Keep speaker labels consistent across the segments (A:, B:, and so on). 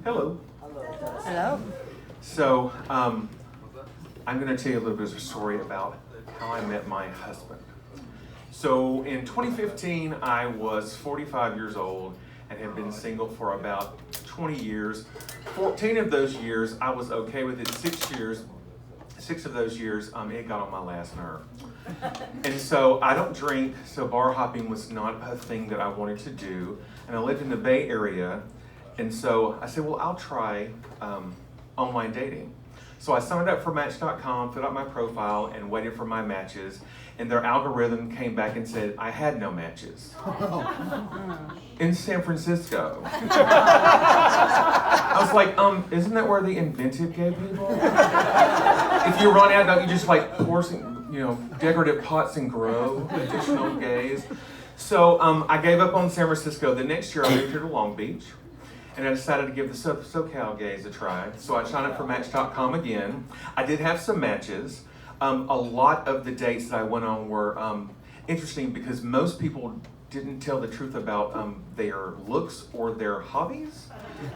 A: Hello.
B: Hello.
A: So, I'm going to tell you a little bit of a story about how I met my husband. So, in 2015, I was 45 years old and had been single for about 20 years. 14 of those years, I was okay with it. 6 of those years, it got on my last nerve. And so I don't drink, so bar hopping was not a thing that I wanted to do. And I lived in the Bay Area, and so I said, well, I'll try online dating. So I signed up for Match.com, filled out my profile, and waited for my matches. And their algorithm came back and said, I had no matches. In San Francisco. I was like, isn't that where they invented gay people? If you run out, don't you just like pour some, decorative pots and grow additional gays? So I gave up on San Francisco. The next year I moved here to Long Beach. And I decided to give the SoCal gays a try. So I signed up for Match.com again. I did have some matches. A lot of the dates that I went on were interesting because most people didn't tell the truth about their looks or their hobbies.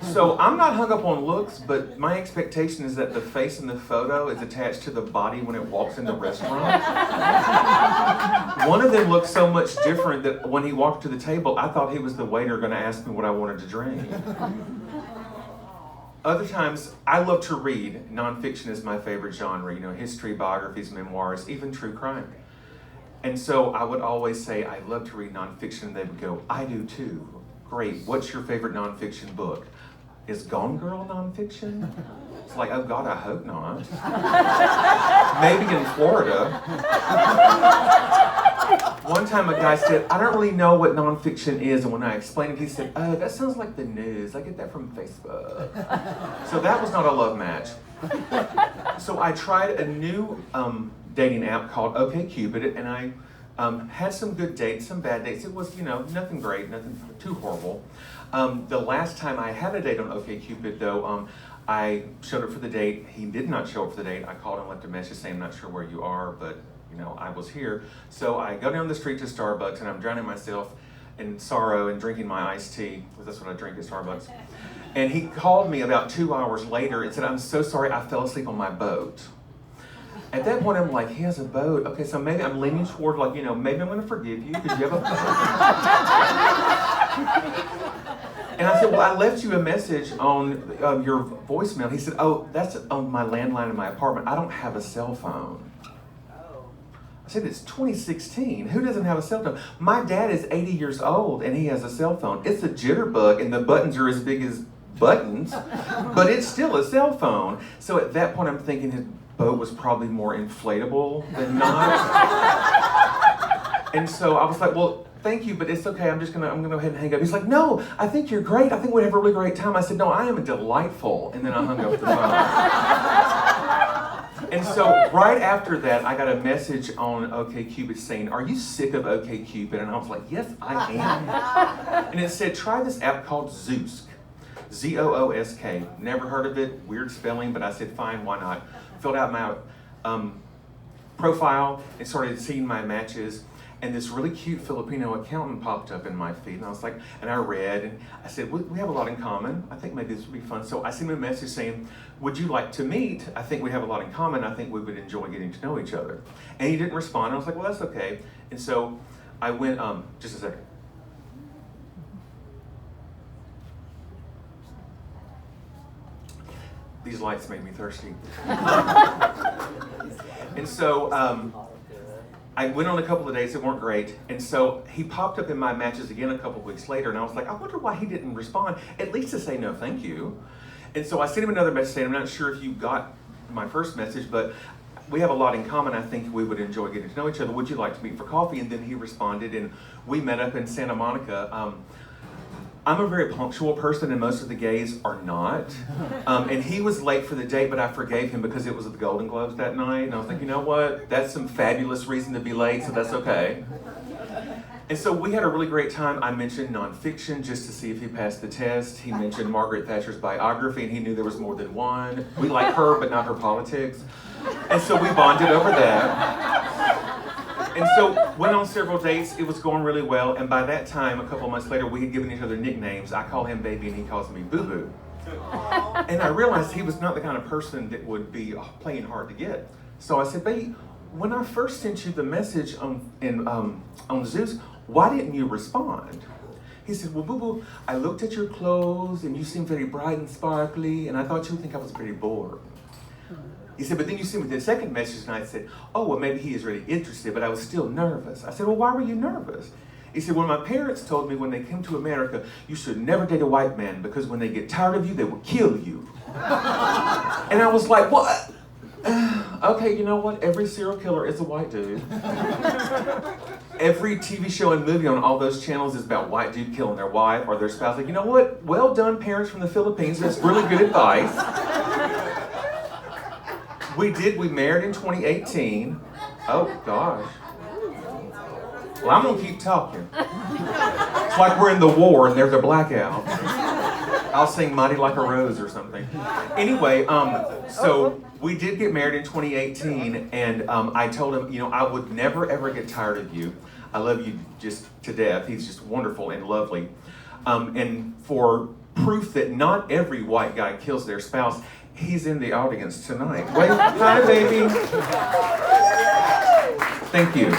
A: So I'm not hung up on looks, but my expectation is that the face in the photo is attached to the body when it walks in the restaurant. One of them looked so much different that when he walked to the table, I thought he was the waiter going to ask me what I wanted to drink. Other times, I love to read. Nonfiction is my favorite genre, history, biographies, memoirs, even true crime. And so I would always say, I love to read nonfiction, and they would go, I do too. Great, what's your favorite nonfiction book? Is Gone Girl nonfiction? It's like, oh God, I hope not. Maybe in Florida. One time a guy said, I don't really know what nonfiction is, and when I explained it, he said, oh, that sounds like the news. I get that from Facebook. So that was not a love match. So I tried a new dating app called OkCupid, and I had some good dates, some bad dates. It was, nothing great, nothing too horrible. The last time I had a date on OkCupid, though, I showed up for the date. He did not show up for the date. I called and left a message saying, I'm not sure where you are, but I was here. So I go down the street to Starbucks, and I'm drowning myself in sorrow and drinking my iced tea, because that's what I drink at Starbucks. And he called me about 2 hours later and said, I'm so sorry, I fell asleep on my boat. At that point, I'm like, he has a boat. Okay, so maybe I'm leaning toward, maybe I'm going to forgive you because you have a boat. And I said, well, I left you a message on your voicemail. He said, oh, that's on my landline in my apartment. I don't have a cell phone. I said, it's 2016. Who doesn't have a cell phone? My dad is 80 years old, and he has a cell phone. It's a jitterbug, and the buttons are as big as buttons, but it's still a cell phone. So at that point, I'm thinking his boat was probably more inflatable than not. And so I was like, well, thank you, but it's okay. I'm gonna go ahead and hang up. He's like, no, I think you're great. I think we'd have a really great time. I said, no, I am delightful. And then I hung up the phone. And so right after that, I got a message on OkCupid saying, are you sick of OkCupid? And I was like, yes, I am. And it said, try this app called Zoosk. Z-O-O-S-K. Never heard of it, weird spelling, but I said, fine, why not? Filled out my profile and started seeing my matches. And this really cute Filipino accountant popped up in my feed, and I was like, and I read, and I said, we have a lot in common. I think maybe this would be fun. So I sent him a message saying, would you like to meet? I think we have a lot in common. I think we would enjoy getting to know each other. And he didn't respond. I was like, well, that's okay. And so I went, just a second. These lights made me thirsty. And so I went on a couple of dates that weren't great. And so he popped up in my matches again a couple of weeks later. And I was like, I wonder why he didn't respond, at least to say no thank you. And so I sent him another message saying, I'm not sure if you got my first message, but we have a lot in common. I think we would enjoy getting to know each other. Would you like to meet for coffee? And then he responded, and we met up in Santa Monica. I'm a very punctual person, and most of the gays are not. And he was late for the date, but I forgave him because it was at the Golden Globes that night. And I was like, you know what? That's some fabulous reason to be late, so that's okay. And so we had a really great time. I mentioned nonfiction just to see if he passed the test. He mentioned Margaret Thatcher's biography, and he knew there was more than one. We like her, but not her politics. And so we bonded over that. And so went on several dates. It was going really well. And by that time, a couple of months later, we had given each other nicknames. I call him Baby, and he calls me Boo Boo. And I realized he was not the kind of person that would be playing hard to get. So I said, baby, when I first sent you the message on Zeus, why didn't you respond? He said, well, boo-boo, I looked at your clothes and you seemed very bright and sparkly, and I thought you would think I was pretty bored. He said, but then you sent me the second message, and I said, oh, well, maybe he is really interested, but I was still nervous. I said, well, why were you nervous? He said, well, my parents told me when they came to America, you should never date a white man because when they get tired of you, they will kill you. And I was like, what? Okay, you know what? Every serial killer is a white dude. Every TV show and movie on all those channels is about white dude killing their wife or their spouse. Like, you know what? Well done, parents from the Philippines. That's really good advice. We married in 2018. Oh, gosh. Well, I'm going to keep talking. It's like we're in the war and there's a blackout. I'll sing Mighty Like a Rose or something. Anyway, so we did get married in 2018, and I told him, you know, I would never, ever get tired of you. I love you just to death. He's just wonderful and lovely. And for proof that not every white guy kills their spouse, he's in the audience tonight. Wait, hi, baby. Thank you.